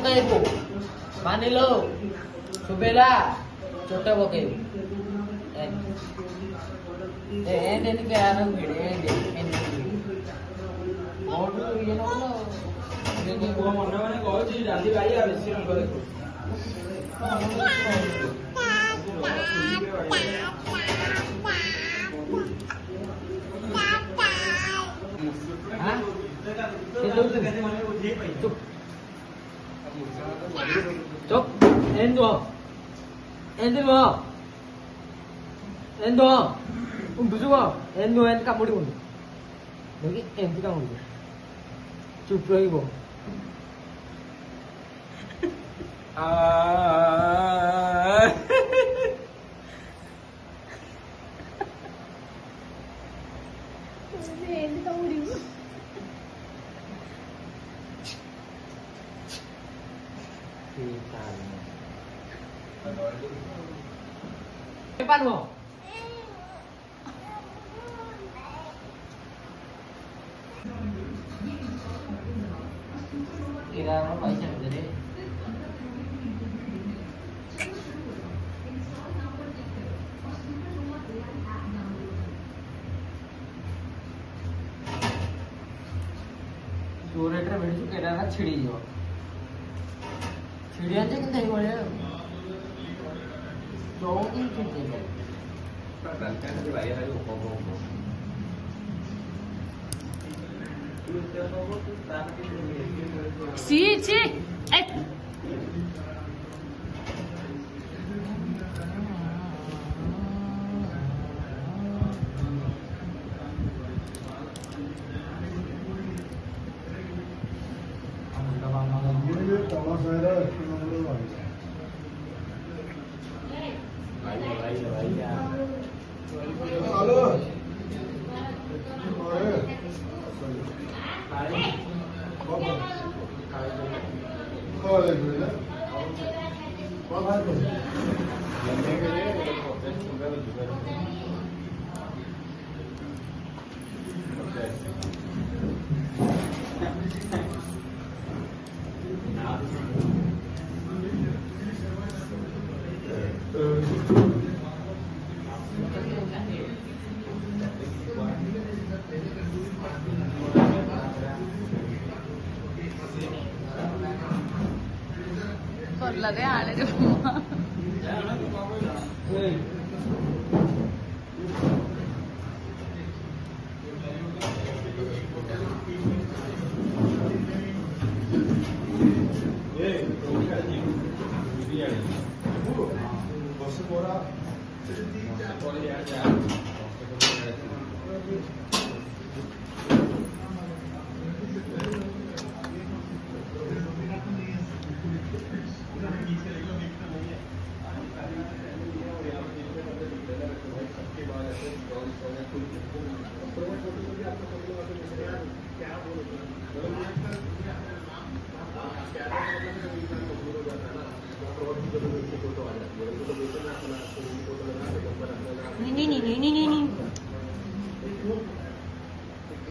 पकेइबू मानि लो सुबेला छोटे पकेइबू एंड के आरंभ भिड़े एंड और ये ना देखो वो मन माने कहू छी राधी भाई आ बेसी रंग देखो हां चुप एंडो बुझुआ एंडो एंड कामुड़ी बोल देखि एंड कामुड़ी चुप रहिबो Depan mo. Kira mo pa siya dali. जोरेटर मेडिसिन केरा ना छिड़ी जो छिड़िया जे किंतै बळे जोगी किंतै बळे के भाई है वो सी ची ए लगे आने जो नहीं